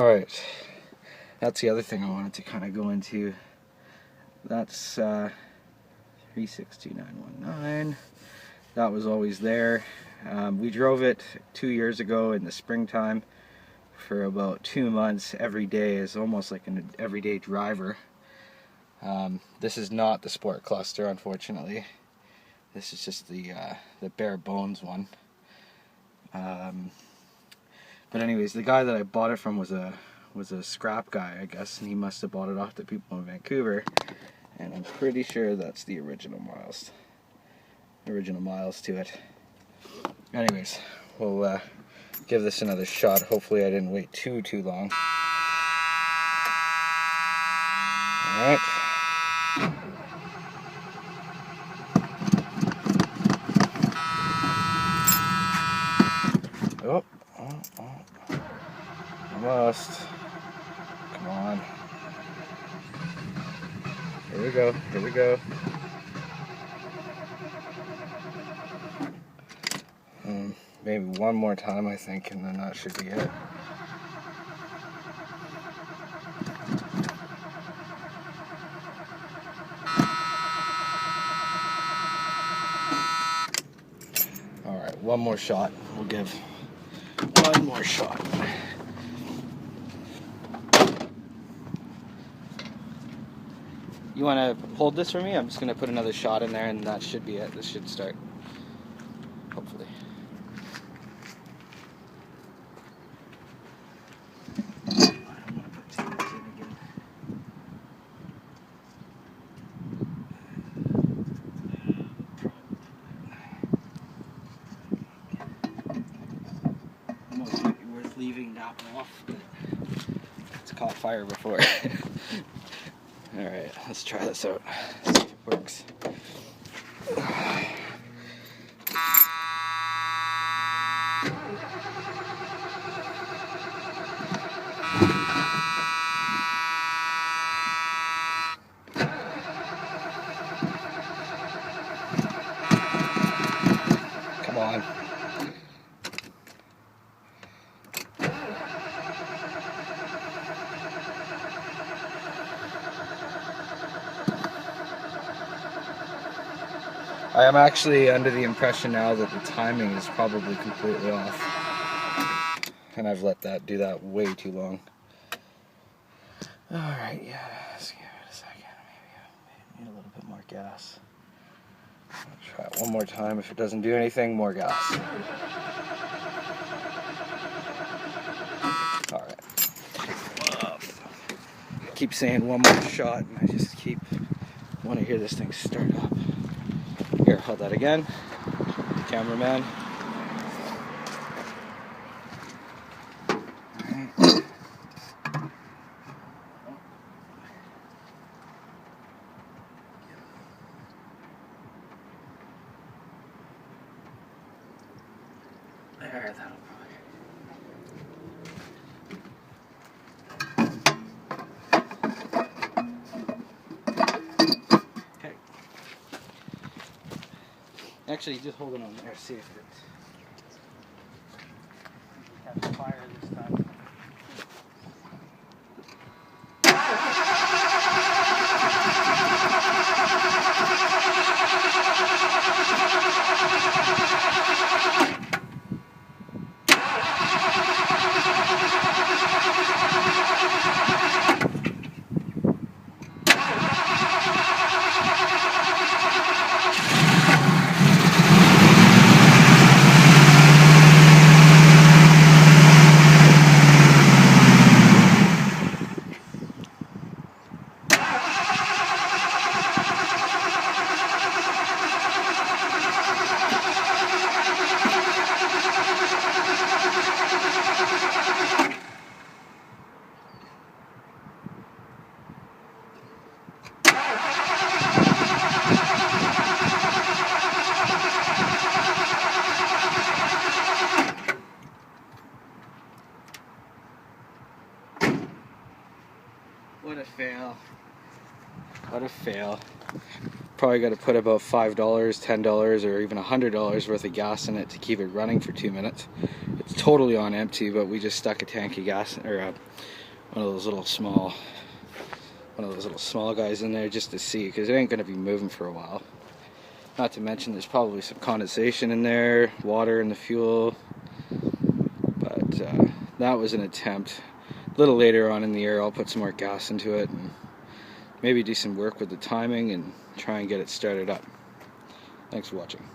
Alright, that's the other thing I wanted to kind of go into. That's 362919. That was always there. We drove it 2 years ago in the springtime for about 2 months every day as almost like an everyday driver. This is not the Sport Cluster, unfortunately. This is just the bare bones one. But anyways, the guy that I bought it from was a scrap guy, I guess, and he must have bought it off the people in Vancouver. And I'm pretty sure that's the original miles to it. Anyways, we'll give this another shot. Hopefully I didn't wait too long. Alright. Oh. Almost. Come on. Here we go. Maybe one more time, I think, and then that should be it. Alright, one more shot. We'll give one more shot. You want to hold this for me? I'm just going to put another shot in there and that should be it. This should start. Hopefully. I don't want to put too much in again. Almost might be worth leaving that one off, but it's caught fire before. Alright, let's try this out, see if it works. Come on. I am actually under the impression now that the timing is probably completely off. And I've let that do that way too long. Alright, yeah, let's give it a second. Maybe need a little bit more gas. I'll try it one more time. If it doesn't do anything, more gas. Alright. I keep saying one more shot, and I just want to hear this thing start up. Here, hold that again. Cameraman. There, that'll okay. Actually, just hold it on there, see if it catches fire this time. What a fail. What a fail. Probably got to put about $5, $10, or even $100 worth of gas in it to keep it running for 2 minutes. It's It's totally on empty, but we just stuck a tank of gas, or one of those little small guys in there just to see, because it ain't going to be moving for a while. Not to mention there's probably some condensation in there, water in the fuel. But that was an attempt. A little later on in the year I'll put some more gas into it and maybe do some work with the timing and try and get it started up. Thanks for watching.